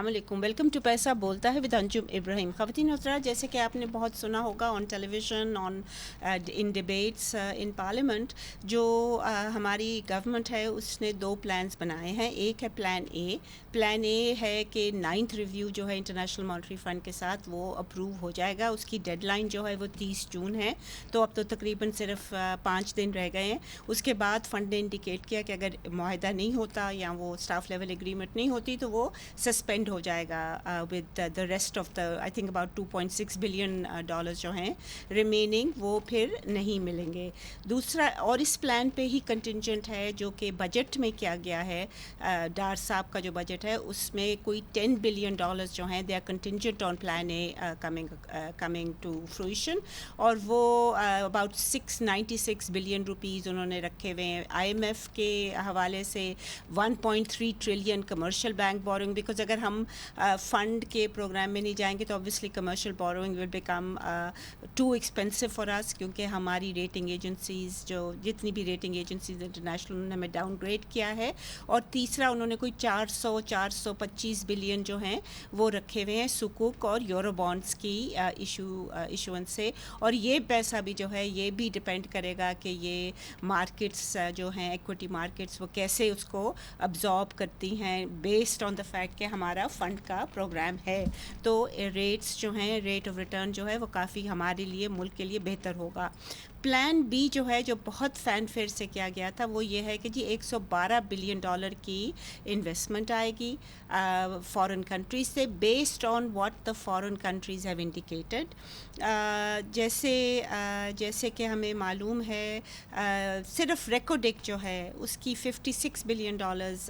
السلام علیکم. Welcome to پیسہ بولتا ہے ود انجم ابراہیم. خواتین و حضرات, جیسے کہ آپ نے بہت سنا ہوگا on television, in debates in parliament, جو ہماری گورنمنٹ ہے اس نے 2 پلانس بنائے ہیں. ایک ہے پلان اے. پلان اے ہے کہ 9th ریویو جو ہے انٹرنیشنل مانیٹری فنڈ کے ساتھ وہ اپروو ہو جائے گا. اس کی ڈیڈ لائن جو ہے وہ 30 جون ہے, تو اب تو تقریباً صرف 5 دن رہ گئے ہیں. اس کے بعد فنڈ نے انڈیکیٹ کیا کہ اگر معاہدہ نہیں ہوتا یا وہ اسٹاف لیول ایگریمنٹ نہیں ہوتی تو وہ سسپینڈ ہو جائے گا with the rest of the I think about $2.6 billion جو ہیں ریمیننگ, وہ پھر نہیں ملیں گے. دوسرا, اور اس پلان پہ ہی کنٹینجنٹ ہے جو کہ بجٹ میں کیا گیا ہے, ڈار صاحب کا جو بجٹ ہے اس میں کوئی $10 بلین جو ہیں they are contingent on plan A coming to fruition, اور وہ اباؤٹ 696 بلین روپیز انہوں نے رکھے ہوئے ہیں. آئی ایم ایف کے حوالے سے 1.3 trillion commercial bank boring, because اگر ہم فنڈ کے پروگرام میں نہیں جائیں گے تو obviously commercial borrowing will become too expensive for us, کیونکہ ہماری ریٹنگ ایجنسیز جو جتنی بھی ریٹنگ ایجنسیز انٹرنیشنل انہوں نے ہمیں ڈاؤن گریڈ کیا ہے. اور تیسرا انہوں نے کوئی 425 بلین جو ہیں وہ رکھے ہوئے ہیں سکوک اور یورو بانڈس کی ایشوئنس سے. اور یہ پیسہ بھی جو ہے یہ بھی ڈپینڈ کرے گا کہ یہ مارکیٹس جو ہیں ایکوٹی مارکیٹس وہ کیسے اس کو ابزارب کرتی ہیں بیسڈ آن دا فیکٹ کہ ہمارا فنڈ کا پروگرام ہے. تو ریٹس جو ہیں, ریٹ آف ریٹرن جو ہے وہ کافی ہمارے لیے ملک کے لیے بہتر ہوگا. پلان بی جو ہے جو بہت فین فیئر سے کیا گیا تھا وہ یہ ہے کہ جی $112 بلین کی انویسٹمنٹ آئے گی فارن کنٹریز سے, based on what the foreign countries have indicated. جیسے کہ ہمیں معلوم ہے صرف ریکوڈک جو ہے اس کی $56 بلین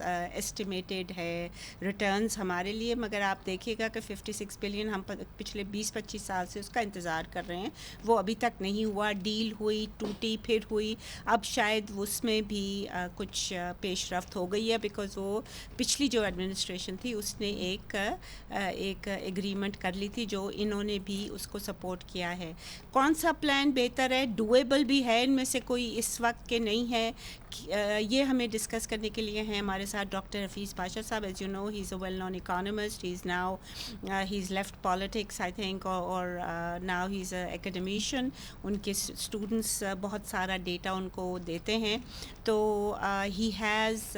ایسٹیمیٹڈ ہے ریٹرنز ہمارے لیے, مگر آپ دیکھیے گا کہ 56 بلین ہم پچھلے 20-25 سال سے اس کا انتظار کر رہے ہیں, وہ ابھی تک نہیں ہوا. ڈیل ہوئی, ٹوٹی, پھر ہوئی, اب شاید اس میں بھی کچھ پیش رفت ہو گئی ہے, بیکاز وہ پچھلی جو ایڈمنسٹریشن تھی اس نے ایک ایگریمنٹ کر لی تھی جو انہوں نے بھی اس کو سپورٹ کیا ہے. کون سا پلان بہتر ہے, ڈویبل بھی ہے ان میں سے کوئی اس وقت کے نہیں ہے, یہ ہمیں ڈسکس کرنے کے لیے ہیں ہمارے ساتھ ڈاکٹر حفیظ پاشا صاحب. As you know he is a well known economist, he is now he is left politics I think, اور now he is a academician. ان کے اسٹوڈنٹس بہت سارا ڈیٹا ان کو دیتے ہیں, تو he has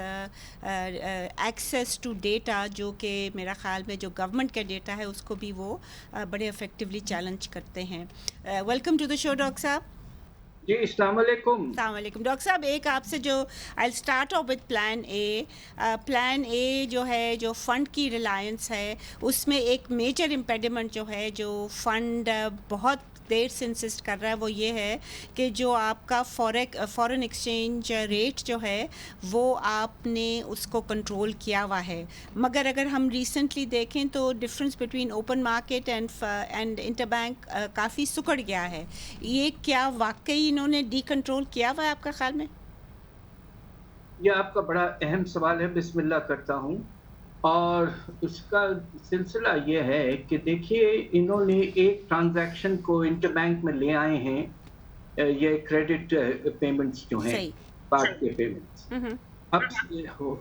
access to data جو کہ میرا خیال میں جو گورنمنٹ کا ڈیٹا ہے اس کو بھی وہ بڑے افیکٹولی چیلنج کرتے ہیں. Welcome to the show doctor صاحب. جی السلام علیکم. السلام علیکم ڈاکٹر صاحب. ایک آپ سے جو I start off with plan A. Plan A جو ہے جو فنڈ کی ریلائنس ہے اس میں ایک میجر امپیڈیمنٹ جو ہے جو فنڈ بہت دیر سے انسسٹ کر رہا ہے وہ یہ ہے کہ جو آپ کا فورن ایکسچینج ریٹ جو ہے وہ آپ نے اس کو کنٹرول کیا ہوا ہے, مگر اگر ہم ریسنٹلی دیکھیں تو difference between open market and interbank کافی سکڑ گیا ہے. یہ کیا واقعی انہوں نے ڈی کنٹرول کیا ہوا ہے آپ کا خیال میں؟ یہ آپ کا بڑا اہم سوال ہے, بسم اللہ کرتا ہوں. اور اس کا سلسلہ یہ ہے کہ دیکھیے انہوں نے ایک ٹرانزیکشن کو انٹر بینک میں لے آئے ہیں, یہ کریڈٹ پیمنٹس جو ہیں کارڈ کے پیمنٹس. اب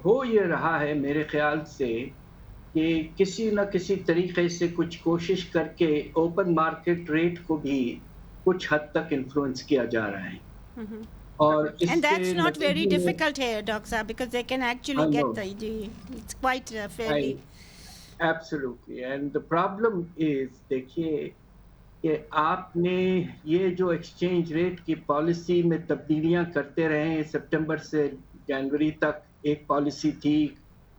ہو یہ رہا ہے میرے خیال سے کہ کسی نہ کسی طریقے سے کچھ کوشش کر کے اوپن مارکیٹ ریٹ کو بھی کچھ حد تک انفلوئنس کیا جا رہا ہے. اور and that's not very difficult here Dr. Saab, because they can actually get the it's quite fairly absolutely. And the problem is دیکھیے کہ آپ نے یہ جو ایکسچینج ریٹ کی پالیسی میں تبدیلیاں کرتے رہے ہیں, سپٹمبر سے جنوری تک ایک پالیسی تھی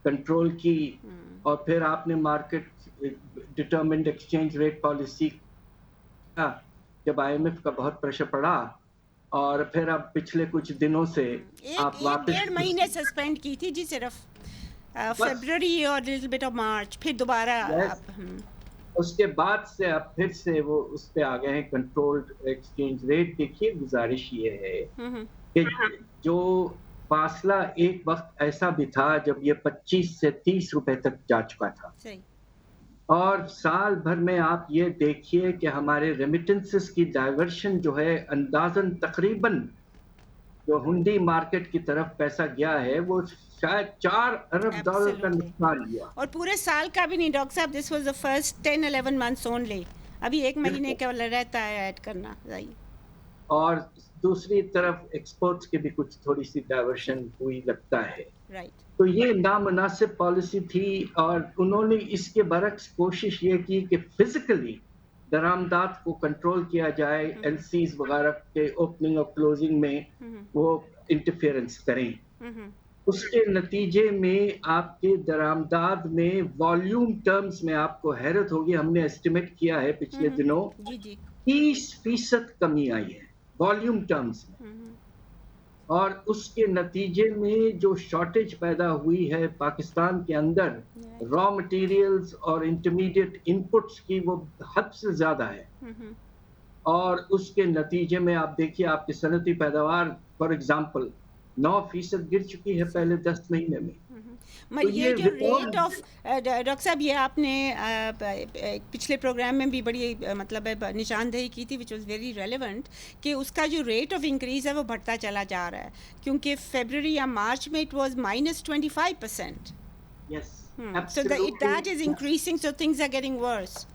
کنٹرول کی, اور پھر آپ نے market determined exchange rate policy جب آئی ایم ایف کا بہت پریشر پڑا, اور پھر اب پچھلے کچھ دنوں سے آپ واپس 1.5 مہینے سسپینڈ کی تھی جی, صرف فیبروری اور لٹل بٹ آف مارچ, پھر دوبارہ اس کے بعد سے اب پھر سے وہ اس پہ آ گئے ہیں کنٹرولڈ ایکسچینج ریٹ. دیکھیے گزارش یہ ہے کہ جو فاصلہ ایک وقت ایسا بھی تھا جب یہ 25 سے 30 روپے تک جا چکا تھا, اور سال بھر میں آپ یہ دیکھیے کہ ہمارے ریمیٹنسز کی ڈائیورشن جو ہے اندازاً تقریباً جو ہنڈی مارکیٹ کی طرف پیسہ گیا ہے وہ شاید $4 ارب کا Absolutely. نقصان ہوا. اور پورے سال کا بھی نہیں ڈاکٹر صاحب, this was the first 10-11 months only. ابھی ایک مہینے کا رہتا ہے ایڈ کرنا. اور دوسری طرف ایکسپورٹس کی بھی کچھ تھوڑی سی ڈائیورشن ہوئی لگتا ہے. رائٹ. تو یہ نامناسب پالیسی تھی اور انہوں نے اس کے برعکس کوشش یہ کی کہ فزیکلی درآمدات کو کنٹرول کیا جائے, ایل سیز وغیرہ کے اوپننگ اور کلوزنگ میں وہ انٹرفیئرنس کریں. اس کے نتیجے میں آپ کے درآمدات میں والیوم ٹرمز میں آپ کو حیرت ہوگی, ہم نے ایسٹیمیٹ کیا ہے پچھلے دنوں 30% کمی آئی ہے والیوم ٹرمز میں. اور اس کے نتیجے میں جو شارٹیج پیدا ہوئی ہے پاکستان کے اندر را مٹیریلز اور انٹرمیڈیٹ انپٹس کی, وہ حد سے زیادہ ہے. اور اس کے نتیجے میں آپ دیکھیے آپ کی صنعتی پیداوار فار ایگزامپل 9% گر چکی ہے پہلے 10 مہینے میں. یہ جو ریٹ آف, ڈاکٹر صاحب یہ آپ نے پچھلے پروگرام میں بھی بڑی مطلب نشاندہی کی تھی وچ واز ویری ریلیونٹ, کہ اس کا جو ریٹ آف انکریز ہے وہ بڑھتا چلا جا رہا ہے, کیونکہ فیبرری یا مارچ میں it was -25%. Yes, So that is increasing, so things are getting worse.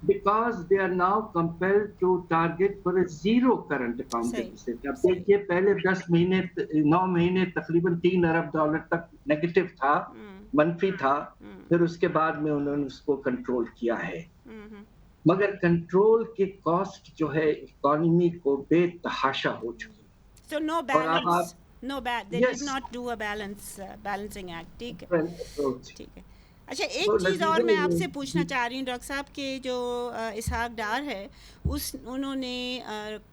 Because they are now compelled to target for a zero current account deficit. اب دیکھیے پہلے 9 مہینے تقریباً $3 ارب تک نیگیٹو تھا, منفی تھا, پھر اس کے بعد میں انہوں نے اس کو کنٹرول کیا ہے. مگر کنٹرول کی کاسٹ جو ہے اکانومی کو بے تحاشا ہو چکی. So no balance, they did not do a balancing act. ٹھیک ہے. اچھا ایک چیز اور میں آپ سے پوچھنا چاہ رہی ہوں ڈاکٹر صاحب, کہ جو اسحاق ڈار ہے انہوں نے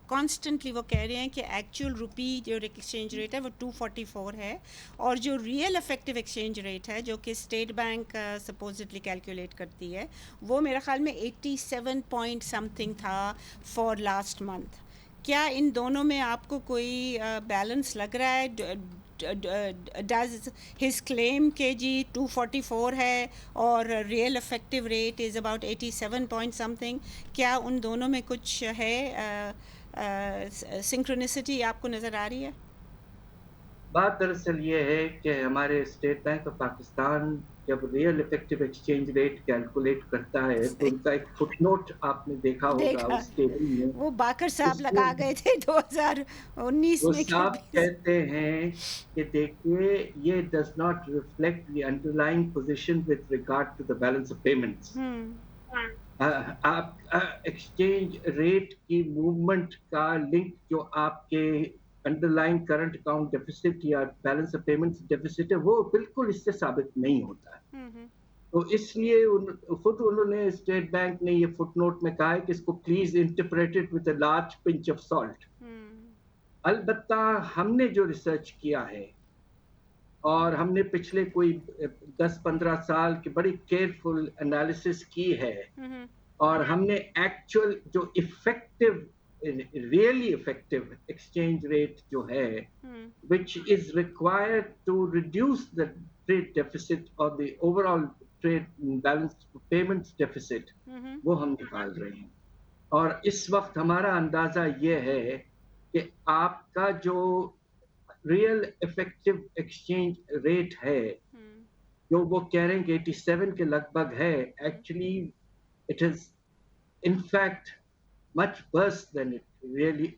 کانسٹنٹلی وہ کہہ رہے ہیں کہ ایکچوئل روپی جو ایکسچینج ریٹ ہے وہ 244 ہے, اور جو ریئل افیکٹو ایکسچینج ریٹ ہے جو کہ اسٹیٹ بینک سپوزٹلی کیلکولیٹ کرتی ہے وہ میرے خیال میں 87 پوائنٹ سم تھنگ تھا فار لاسٹ منتھ. کیا ان دونوں میں آپ کو کوئی بیلنس لگ رہا ہے؟ ڈز ہز کلیم کہ جی 244 ہے اور real effective rate is about 87 point some thing, کیا ان دونوں میں کچھ ہے سنکرونسٹی آپ کو نظر آ رہی ہے؟ بات دراصل یہ ہے کہ ہمارے اسٹیٹ بینک آف پاکستان جب real effective exchange rate calculate کرتا ہے تو ان کا ایک فٹ نوٹ آپ نے دیکھا ہوگا اس ٹیبل میں, وہ باقر صاحب لگا گئے تھے 2019 وہ میں. صاحب کہتے ہیں کہ دیکھیے یہ does not reflect the underlying position with regard to the balance of payments. آپ ایکسچینج ریٹ کی موومنٹ کا لنک جو آپ کے underlying current account deficit یا بیلنس آف پیمنٹس ڈیفیسٹ ہے وہ بالکل اس سے ثابت نہیں ہوتا ہے. تو اس لیے خود انہوں نے اسٹیٹ بینک نے یہ فٹ نوٹ میں کہا ہے کہ اس کو please interpret it with a large pinch of salt. البتہ ہم نے جو ریسرچ کیا ہے اور ہم نے پچھلے کوئی 10-15 سال کی بڑی کیئرفل انالیسس کی ہے, اور ہم نے ایکچوئل جو effective really effective exchange rate جو ہے which is required to reduce the trade deficit or the overall trade balance payments deficit وہ ہم نکال رہے ہیں. اور اس وقت ہمارا اندازہ یہ ہے کہ آپ کا جو ریئل افیکٹو ایکسچینج ریٹ ہے جو وہ کہہ رہے ہیں کہ 87 کے لگ بھگ ہے, actually it is in fact much worse than it really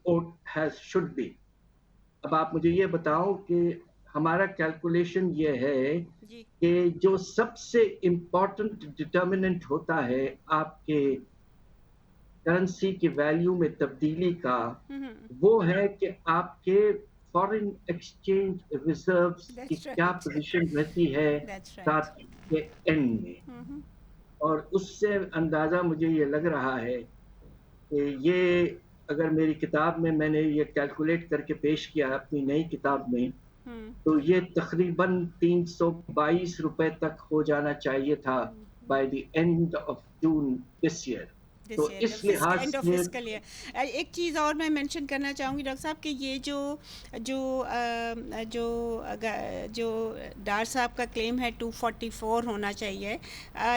should be. اب آپ مجھے یہ بتاؤ کہ ہمارا کیلکولیشن یہ ہے کہ جو سب سے امپورٹنٹ ڈٹرمننٹ ہوتا ہے آپ کے کرنسی کی ویلیو میں تبدیلی کا وہ ہے کہ آپ کے فارن ایکسچینج ریزروز کی کیا پوزیشن رہتی ہے ساتھ کے اینڈ میں. اور اس سے اندازہ مجھے یہ لگ رہا ہے کہ یہ اگر میری کتاب میں میں نے یہ کیلکولیٹ کر کے پیش کیا اپنی نئی کتاب میں تو یہ تقریباً 322 روپے تک ہو جانا چاہیے تھا by the end of June this year. تو اس لحاظ سے ایک چیز اور میں مینشن کرنا چاہوں گی ڈاکٹر صاحب کہ یہ جو جو جو جو ڈار صاحب کا کلیم ہے 244 ہونا چاہیے,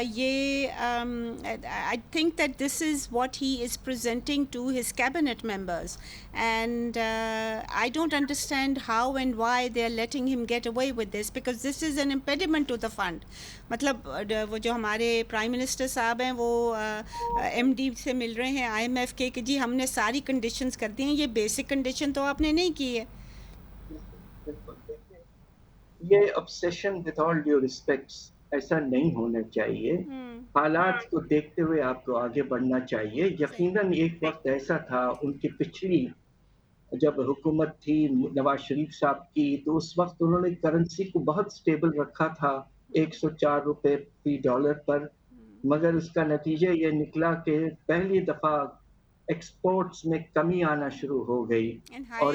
یہ I think that this is what he is presenting to his cabinet members, and I don't understand how and why they are letting him get away with this, because this is an impediment to the fund. مطلب وہ جو ہمارے prime minister صاحب ہیں وہ M D سے مل رہے ہیں آئی ایم ایف کے کہ جی ہم نے ساری کنڈیشنز کر دی ہیں, یہ بیسک کنڈیشن تو آپ نے نہیں کی ہے. یہ obsession with all due respects ایسا نہیں ہونا چاہیے. حالات کو دیکھتے ہوئے آپ کو آگے بڑھنا چاہیے. یقیناً ایک وقت ایسا تھا ان کی پچھلی جب حکومت تھی نواز شریف صاحب کی, تو اس وقت انہوں نے کرنسی کو بہت سٹیبل رکھا تھا 104 روپے فی ڈالر پر, مگر اس کا نتیجہ یہ نکلا کہ پہلی دفعہ ایکسپورٹس میں کمی آنا شروع ہو گئی اور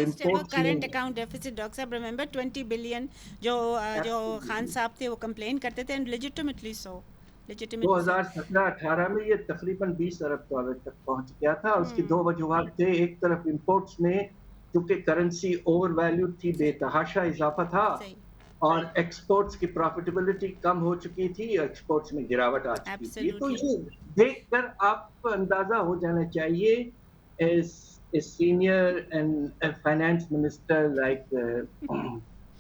کرنٹ اکاؤنٹ ڈیفیسٹ. ڈاکٹر صاحب ریممبر 20 بلین جو خان صاحب تھے وہ کمپلین کرتے تھے, اینڈ لیجیٹمیٹلی سو 2017-18 میں یہ تقریباً 20 ارب ڈالر تک پہنچ گیا تھا. اس کی دو وجوہات تھے, ایک طرف امپورٹس میں چونکہ کرنسی اوور ویلیو تھی, بے تحاشا اضافہ تھا, اور ایکسپورٹس کی پروفیٹیبلٹی کم ہو چکی تھی, ایکسپورٹس میں گراوٹ آ چکی تھی. تو یہ دیکھ کر آپ کو اندازہ ہو جانا چاہیے as senior and finance minister like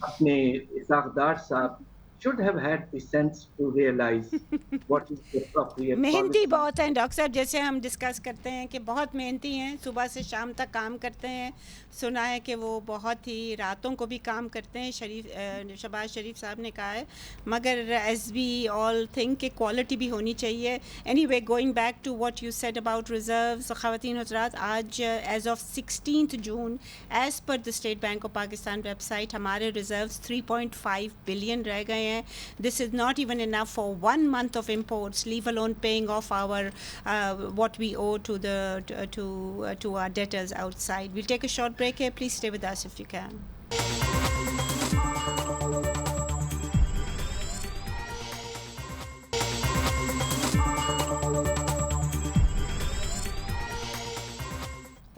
اپنے اسحاق ڈار صاحب should have had the sense to realize what is the appropriate. محنتی بہت ہیں ڈاکٹر صاحب, جیسے ہم ڈسکس کرتے ہیں کہ بہت محنتی ہیں, صبح سے شام تک کام کرتے ہیں. سنا ہے کہ وہ بہت ہی راتوں کو بھی کام کرتے ہیں, شہباز شریف صاحب نے کہا ہے, مگر ایز وی آل تھنک کہ کوالٹی بھی ہونی چاہیے. Anyway going back to what you said about reserves, خواتین حضرات آج as of 16 June as per the State Bank of Pakistan website ہمارے ریزروز 3.5 بلین رہ گئے ہیں. This is not even enough for 1 month of imports, leave alone paying off our what we owe to the to our debtors outside. We'll take a short break here. Please stay with us if you can.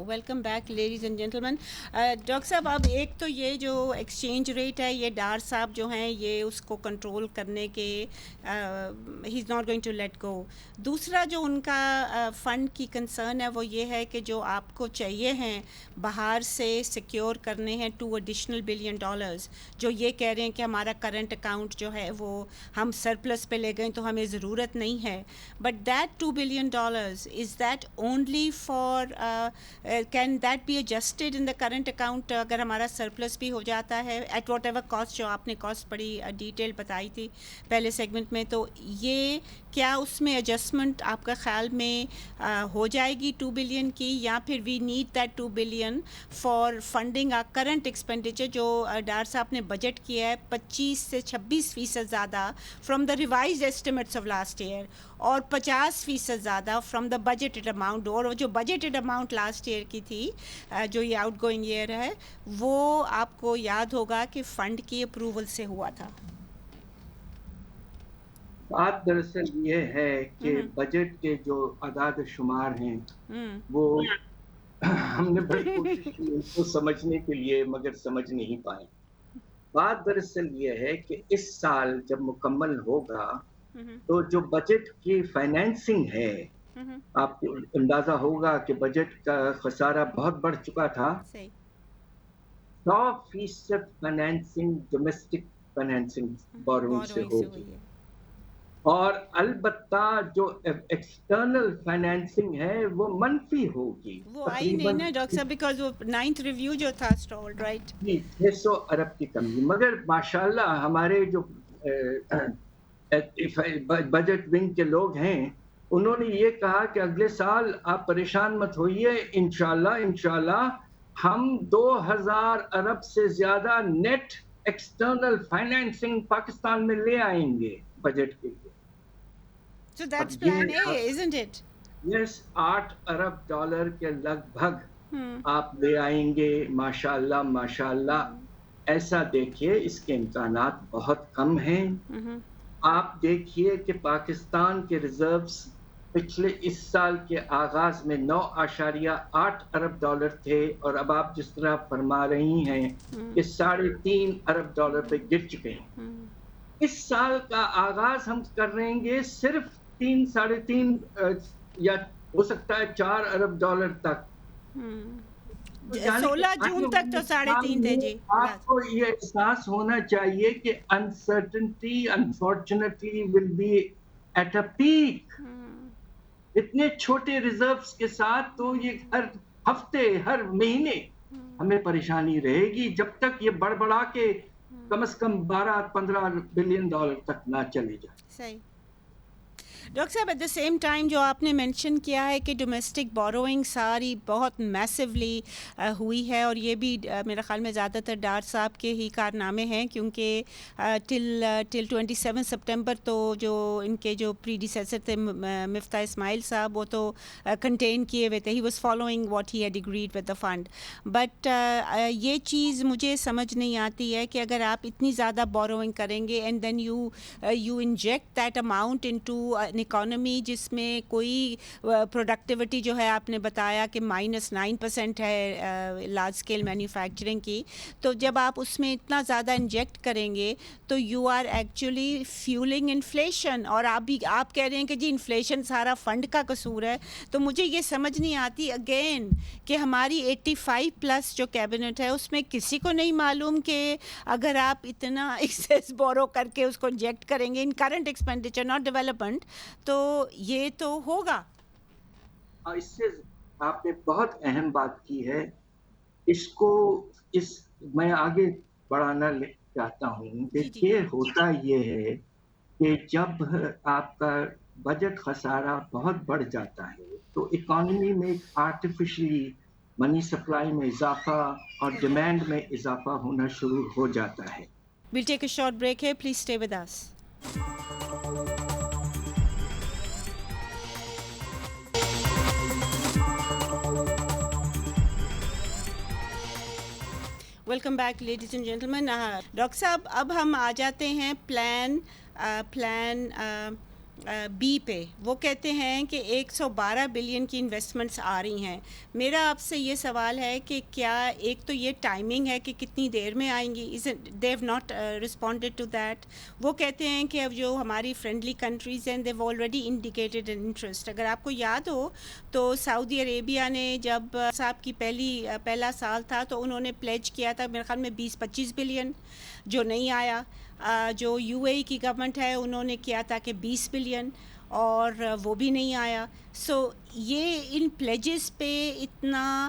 Welcome back ladies and gentlemen. Doctor صاحب اب ایک تو یہ جو exchange rate ہے, یہ ڈار صاحب جو ہیں یہ اس کو کنٹرول کرنے کے he is not going to let go. دوسرا جو ان کا فنڈ کی کنسرن ہے وہ یہ ہے کہ جو آپ کو چاہیے ہیں باہر سے سیکیور کرنے ہیں 2 ایڈیشنل بلین ڈالرز, جو یہ کہہ رہے ہیں کہ ہمارا کرنٹ اکاؤنٹ جو ہے وہ ہم سرپلس پہ لے گئے تو ہمیں ضرورت نہیں ہے. But that 2 billion dollars is that only for can that be adjusted in the current account اگر ہمارا سرپلس بھی ہو جاتا ہے at whatever cost, جو آپ نے کاسٹ بڑی ڈیٹیل بتائی تھی پہلے سیگمنٹ میں, تو یہ کیا اس میں ایڈجسٹمنٹ آپ کا خیال میں ہو جائے گی 2 بلین کی, یا پھر we need that 2 billion for funding a current expenditure جو ڈار صاحب نے بجٹ کیا ہے 25 سے 26% زیادہ from the revised estimates of last year, اور 50% زیادہ فرام دا بجٹڈ اماؤنٹ. اور جو بجٹڈ اماؤنٹ لاسٹ ایئر کی تھی جو یہ آؤٹ گوئنگ ایئر ہے, وہ آپ کو یاد ہوگا کہ فنڈ کی اپروول سے ہوا تھا. بات دراصل یہ ہے کہ بجٹ کے جو اعداد و شمار ہیں وہ ہم نے بڑی کوشش کی ان کو سمجھنے کے لیے, مگر سمجھ نہیں پائے. بات دراصل یہ ہے کہ اس سال جب مکمل ہوگا تو جو بجٹ کی فائنینسنگ ہے, آپ کو اندازہ ہوگا کہ بجٹ کا خسارہ بہت بڑھ چکا تھا. 100% فائنینسنگ ڈومیسٹک فائنینسنگ بورونگ سے ہوگی, اور البتہ جو ایکسٹرنل فائنینسنگ ہے وہ منفی ہوگی. وہ آئی نہیں نا ڈاکٹر صاحب, بیکاز وہ 9th ریویو جو تھا اسٹالڈ, رائٹ, 600 ارب کی کمی. مگر ماشاءاللہ ہمارے جو بجٹ ونگ کے لوگ ہیں انہوں نے یہ کہا کہ اگلے سال آپ پریشان مت ہوئیے, انشاءاللہ ہم 2000 ارب سے زیادہ نیٹ ایکسٹرنل فائنینسنگ پاکستان میں لے آئیں گے بجٹ کے لیے. So that's plan A, isn't it? Yes, 8 Arab dollar کے لگ بھگ آپ لے آئیں گے. ماشاءاللہ ایسا دیکھیے اس کے امکانات بہت کم ہیں. آپ دیکھیے کہ پاکستان کے ریزروز پچھلے اس سال کے آغاز میں 9.8 ارب ڈالر تھے اور اب آپ جس طرح فرما رہی ہیں کہ 3.5 ارب ڈالر پہ گر چکے ہیں. اس سال کا آغاز ہم کر رہیں گے صرف 3.5 یا ہو سکتا ہے 4 ارب ڈالر تک. 16 جون تک تو 3.5 تھے جی. آپ کو یہ احساس ہونا چاہیے کہ uncertainty unfortunately will be at a peak. اتنے چھوٹے ریزروز کے ساتھ تو یہ ہر ہفتے ہر مہینے ہمیں پریشانی رہے گی جب تک یہ بڑبڑا کے کم از کم 12-15 بلین ڈالر تک نہ چلے جائے. صحیح. ڈاکٹر صاحب ایٹ دا سیم ٹائم جو آپ نے مینشن کیا ہے کہ ڈومیسٹک بوروئنگ ساری بہت میسولی ہوئی ہے اور یہ بھی میرے خیال میں زیادہ تر ڈار صاحب کے ہی کارنامے ہیں کیونکہ ٹل 27 سپٹمبر تو جو ان کے جو پریڈیسیسر تھے مفتاح اسماعیل صاحب وہ تو کنٹین کیے ہوئے تھے. He was following what he had agreed with the fund. But یہ چیز مجھے سمجھ نہیں آتی ہے کہ اگر آپ اتنی زیادہ بوروئنگ کریں گے and then you inject that amount into economy جس میں کوئی پروڈکٹیوٹی جو ہے آپ نے بتایا کہ -9% ہے لارج اسکیل مینوفیکچرنگ کی, تو جب آپ اس میں اتنا زیادہ انجیکٹ کریں گے تو you are actually fuelling inflation. اور آپ کہہ رہے ہیں کہ جی انفلیشن سارا فنڈ کا قصور ہے. تو مجھے یہ سمجھ نہیں آتی اگین کہ ہماری 85+ جو کیبنٹ ہے اس میں کسی کو نہیں معلوم کہ اگر آپ اتنا ایکسیس بورو کر کے اس کو انجیکٹ کریں گے in current expenditure not development تو یہ تو ہوگا. اس سے آپ نے بہت اہم بات کی ہے. اس کو میں آگے بڑھانا چاہتا ہوں. دیکھیے ہوتا یہ ہے کہ جب آپ کا بجٹ خسارہ بہت بڑھ جاتا ہے تو اکانومی میں آرٹیفیشلی منی سپلائی میں اضافہ اور ڈیمانڈ میں اضافہ ہونا شروع ہو جاتا ہے. We'll take a short break here. Please stay with us. Welcome back ladies and gentlemen. Doctor صاحب اب ہم آ جاتے ہیں پلان بی پہ. وہ کہتے ہیں کہ 112 بلین کی انویسٹمنٹس آ رہی ہیں. میرا آپ سے یہ سوال ہے کہ کیا ایک تو یہ ٹائمنگ ہے کہ کتنی دیر میں آئیں گی, they have not responded to that. وہ کہتے ہیں کہ اب جو ہماری فرینڈلی کنٹریز ہیں they have already indicated an interest. اگر آپ کو یاد ہو تو سعودی عربیہ نے جب صاحب کی پہلا سال تھا تو انہوں نے پلیج کیا تھا میرے خیال میں 20-25 بلین جو نہیں آیا. جو یو اے ای کی گورنمنٹ ہے انہوں نے کیا تھا کہ 20 بلین اور وہ بھی نہیں آیا. سو یہ ان پلیجز پہ اتنا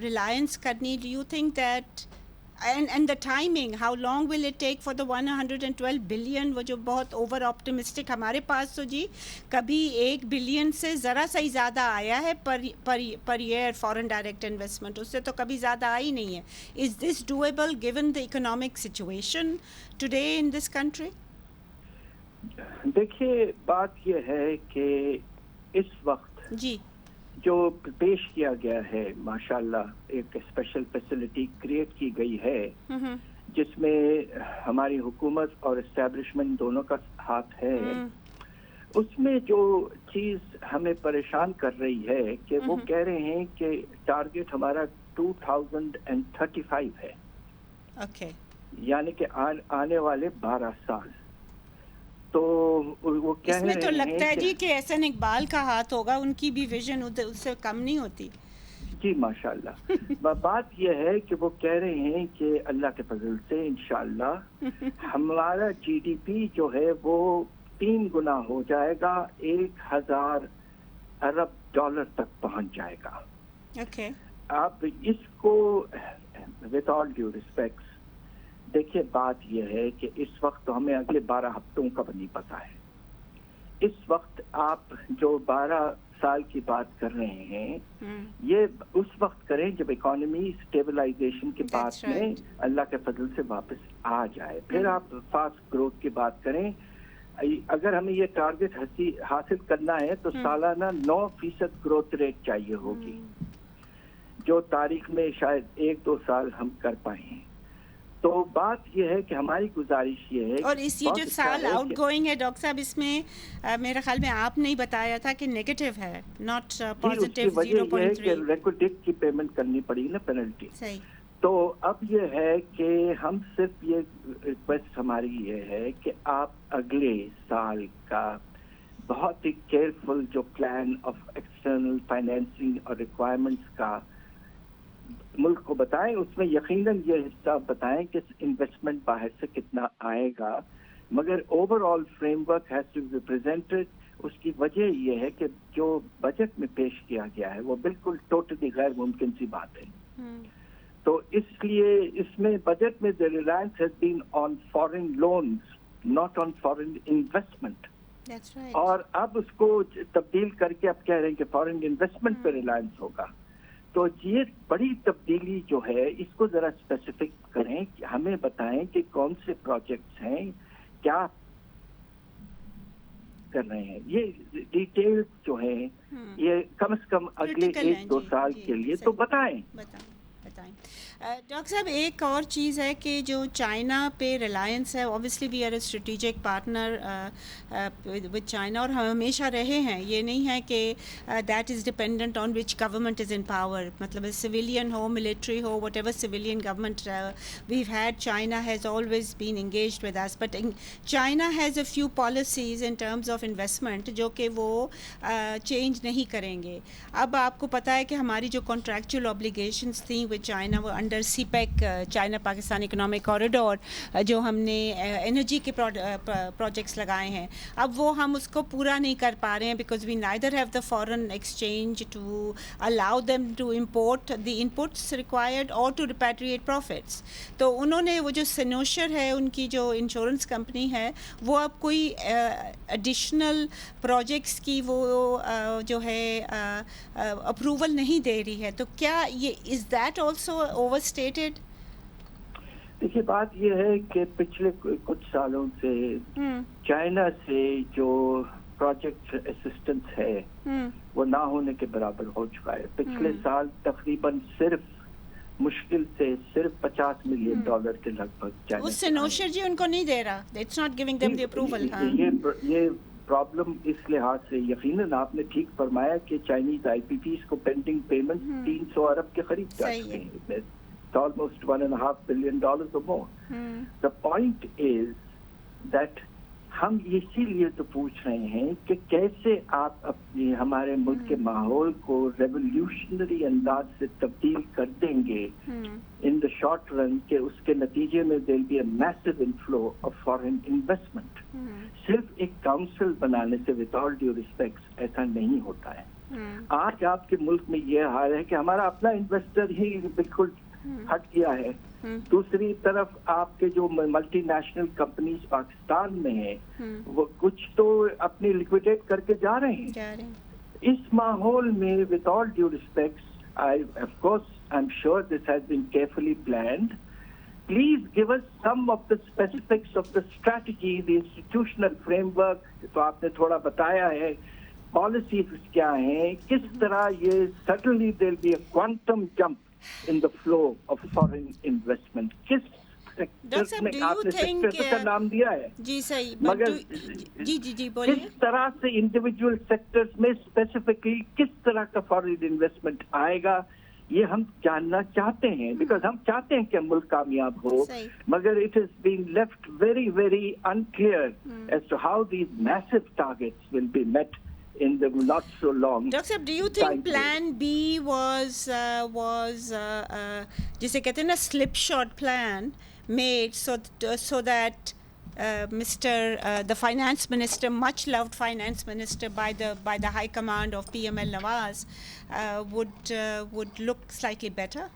ریلائنس کرنی, do you think that and the timing how long will it take for the 112 billion. وہ جو بہت اوور آپٹمسٹک ہمارے پاس تو جی کبھی 1 بلین سے ذرا سا ہی زیادہ آیا ہے per year foreign direct investment, اس سے تو کبھی زیادہ آئی نہیں ہے. Is this doable given the economic situation today in this country? دیکھیے بات یہ ہے کہ اس وقت جی جو پیش کیا گیا ہے ماشاءاللہ ایک اسپیشل فیسلٹی کریٹ کی گئی ہے جس میں ہماری حکومت اور اسٹیبلشمنٹ دونوں کا ہاتھ ہے. اس میں جو چیز ہمیں پریشان کر رہی ہے کہ وہ کہہ رہے ہیں کہ ٹارگٹ ہمارا 2035 ہے, یعنی کہ آنے والے 12 سال. تو وہ کہہ اس میں رہے تو لگتا ہے ہیں جی کہ احسن اقبال کا ہاتھ ہوگا, ان کی بھی ویژن اس سے کم نہیں ہوتی. جی ماشاءاللہ. بات یہ ہے کہ وہ کہہ رہے ہیں کہ اللہ کے فضل سے انشاءاللہ ہمارا جی ڈی پی جو ہے وہ 3 گنا ہو جائے گا, 1000 ارب ڈالر تک پہنچ جائے گا. آپ اس کو وتھ آل ڈیو ریسپیکٹس دیکھیے, بات یہ ہے کہ اس وقت تو ہمیں اگلے 12 ہفتوں کا نہیں پتا ہے. اس وقت آپ جو 12 سال کی بات کر رہے ہیں یہ اس وقت کریں جب اکانومی اسٹیبلائزیشن کے بعد میں اللہ کے فضل سے واپس آ جائے, پھر آپ فاسٹ گروتھ کی بات کریں. اگر ہمیں یہ ٹارگٹ حاصل کرنا ہے تو سالانہ 9% گروتھ ریٹ چاہیے ہوگی, جو تاریخ میں شاید 1-2 سال ہم کر پائیں. تو بات یہ ہے کہ ہماری گزارش یہ ہے اور اس یہ جو سال آؤٹ گوئنگ ہے ڈاکٹر صاحب اس میں میرے خیال میں آپ نے بتایا تھا کہ نیگیٹو ہے ناٹ پازیٹیو 0.3. وجہ یہ ہے کہ ریکوڈیٹ کی پیمنٹ کرنی پڑی نا پینلٹی. صحیح. تو اب یہ ہے کہ ہم صرف یہ ریکویسٹ ہماری یہ ہے کہ آپ اگلے سال کا بہت ہی کیئرفل جو پلان آف ایکسٹرنل فائنینسنگ اور ریکوائرمنٹس کا ملک کو بتائیں. اس میں یقیناً یہ حصہ بتائیں کہ انویسٹمنٹ باہر سے کتنا آئے گا, مگر overall framework has to be presented. اس کی وجہ یہ ہے کہ جو بجٹ میں پیش کیا گیا ہے وہ بالکل ٹوٹلی غیر ممکن سی بات ہے. تو اس لیے اس میں بجٹ میں the reliance has been on foreign loans, not on foreign investment. That's right. اور اب اس کو تبدیل کر کے اب کہہ رہے ہیں کہ فارن انویسٹمنٹ پہ ریلائنس ہوگا. تو یہ بڑی تبدیلی جو ہے اس کو ذرا اسپیسیفک کریں, کہ ہمیں بتائیں کہ کون سے پروجیکٹس ہیں, کیا کر رہے ہیں. یہ ڈیٹیل جو ہیں یہ کم از کم اگلے 1-2 سال کے لیے تو بتائیں. ڈاکٹر صاحب ایک اور چیز ہے کہ جو چائنا پہ ریلائنس ہے, obviously we are a strategic partner with China, اور ہم ہمیشہ رہے ہیں. یہ نہیں ہے کہ that is dependent on which government is in power, مطلب سویلین ہو ملٹری ہو whatever civilian government we've had, China has always been engaged with us. But China has a few policies in terms of investment جو کہ وہ change نہیں کریں گے. اب آپ کو پتہ ہے کہ ہماری جو کانٹریکچوئل اوبلیگیشنز تھیں ود چائنا وہ under CPEC China Pakistan economic corridor جو ہم نے انرجی کے پروجیکٹس لگائے ہیں, اب وہ ہم اس کو پورا نہیں کر پا رہے ہیں because we neither have the foreign exchange to allow them to import the inputs required اور ٹو ریپیٹریٹ پروفٹس. تو انہوں نے وہ جو سنوشر ہے ان کی جو انشورنس کمپنی ہے وہ اب کوئی ایڈیشنل پروجیکٹس کی وہ جو ہے اپروول نہیں دے رہی ہے. تو کیا یہ is that also over stated? دیکھیے بات یہ ہے کہ پچھلے کچھ سالوں سے چائنا سے جو پروجیکٹ اسسٹنس ہے وہ نہ ہونے کے برابر ہو چکا ہے. پچھلے سال تقریباً مشکل سے صرف $50 ملین کے لگ بھگ اس سے نوشر جی ان کو نہیں دے رہا. It's not giving them the approval. یہ پرابلم اس لحاظ سے یقیناً آپ نے ٹھیک فرمایا کہ چائنیز آئی پی پیز کو پینڈنگ پیمنٹ 300 ارب کے قریب جا چکے ہیں, almost $1.5 billion or more. The point is that ہم اسی لیے تو پوچھ رہے ہیں کہ کیسے آپ اپنی ہمارے ملک کے ماحول کو ریولیوشنری انداز سے تبدیل کر دیں گے ان دا شارٹ رن, کہ اس کے نتیجے میں there be a massive inflow of foreign investment. صرف ایک کاؤنسل بنانے سے ود آل ڈیو ریسپیکٹ ایسا نہیں ہوتا ہے. آج آپ کے ملک میں یہ حال ہے کہ ہمارا اپنا انویسٹر ہی بالکل ہٹ گیا ہے. دوسری طرف آپ کے جو ملٹی نیشنل کمپنیز پاکستان میں ہیں وہ کچھ تو اپنی لیکویڈیٹ کر کے جا رہے ہیں. اس ماحول میں with all due respect of course I am sure this has been carefully planned. Please give us some of the specifics of the strategy, the institutional framework. تو آپ نے تھوڑا بتایا ہے policies کیا ہیں, کس طرح یہ certainly there will be a quantum jump in the flow of foreign investment. کس سیکٹر میں آپ نے سیکٹر کا نام دیا ہے جی صحیح, مگر جی بولیے کس طرح سے انڈیویجول سیکٹرز میں اسپیسیفکلی کس طرح کا فارن انویسٹمنٹ آئے گا یہ ہم جاننا چاہتے ہیں, بیکاز ہم چاہتے ہیں کہ ملک کامیاب ہو, مگر it is being left very very unclear as to how these massive targets will be met in the not so long. Doctor, do you think plan B was جسے کہتے ہیں نا slip shot plan made so that the finance minister, much loved finance minister by the high command of PML Nawaz, would look slightly better?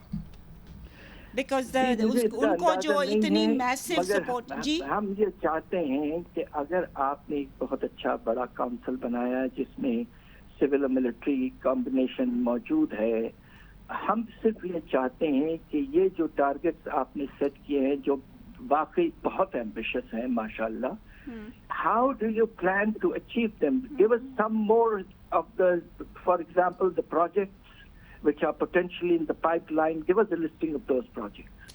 Because ان کو جو اتنی میسو support. جی ہم یہ چاہتے ہیں کہ اگر آپ نے ایک بہت اچھا بڑا کاؤنسل بنایا جس میں سول اور ملٹری کمبینیشن موجود ہے, ہم صرف یہ چاہتے ہیں کہ یہ جو ٹارگیٹس آپ نے سیٹ کیے ہیں جو واقعی بہت ایمبیشس ہیں ماشاء اللہ, how do you plan to achieve them? Give us some more of the, for example the project which are potentially in the pipeline. Give us a listing of those projects.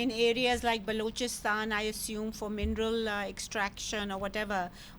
in areas like Balochistan, I assume for mineral extraction or whatever.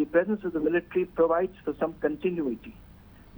the presence of the military provides for some continuity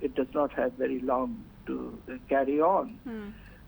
it does not have very long to carry on.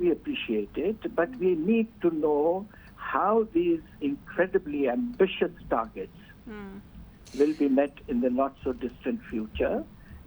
we appreciate it but we need to know how these incredibly ambitious targets will be met in the not so distant future.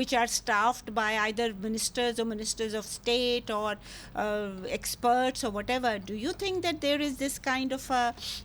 which are staffed by either ministers of state or experts or whatever. Do you think that there is this kind of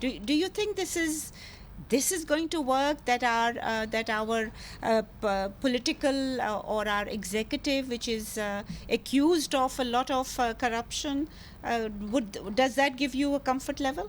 do you think this is going to work that our political or our executive which is accused of a lot of corruption does that give you a comfort level?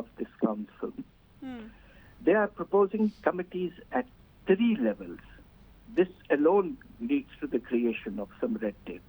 of this council they are proposing committees at 3 levels. This alone leads to the creation of some red tape.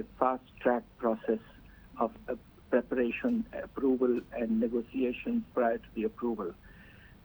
a fast track process of preparation, approval and negotiations prior to the approval.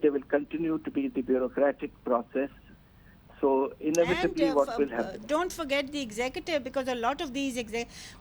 they will continue to be the bureaucratic process. So inevitably what will happen? Don't forget the executive because a lot of these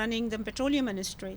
running the petroleum ministry.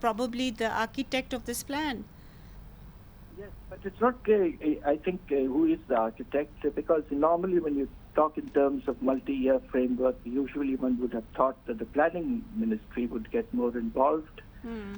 probably the architect of this plan. Yes, but it's not I think who is the architect because normally when you talk in terms of multi-year framework usually one would have thought that the planning ministry would get more involved.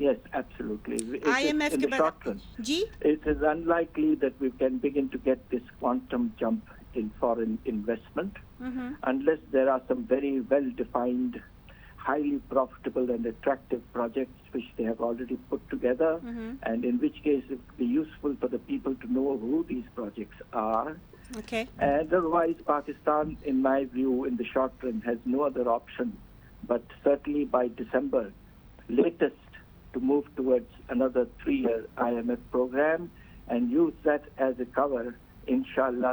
Yes, absolutely. IMF in the short run, it is unlikely that we can begin to get this quantum jump in foreign investment unless there are some very well-defined, highly profitable and attractive projects which they have already put together, and in which case it would be useful for the people to know who these projects are. Okay. And otherwise, Pakistan, in my view, in the short run, has no other option but certainly by December, latest, to move towards another 3-year IMF program and use that as a cover, inshallah,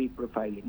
reprofiling.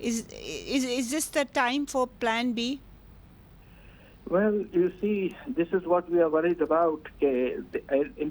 Is this the time for plan B? Well, you see, this is what we are worried about. In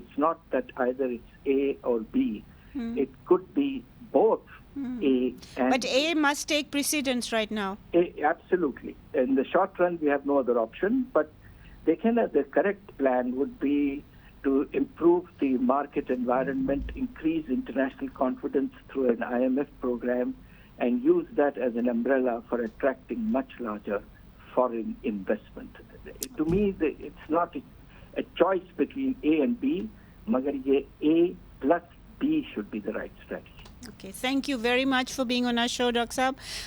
It's not that either it's A or B. It could be both A and But A must take precedence right now. Absolutely. In the short run, we have no other option. But the correct plan would be to improve the market environment, increase international confidence through an IMF program, and use that as an umbrella for attracting much larger foreign investment. To me, it's not a choice between A and B, magar ye A plus B should be the right strategy. Okay, thank you very much for being on our show, Dr. Saab.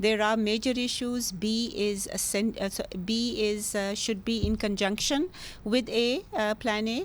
There are major issues. B should be in conjunction with A, plan A.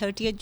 30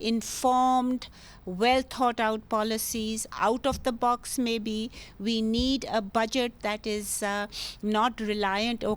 informed, well thought out policies, out of the box maybe. We need a budget that is not reliant, or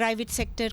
private sector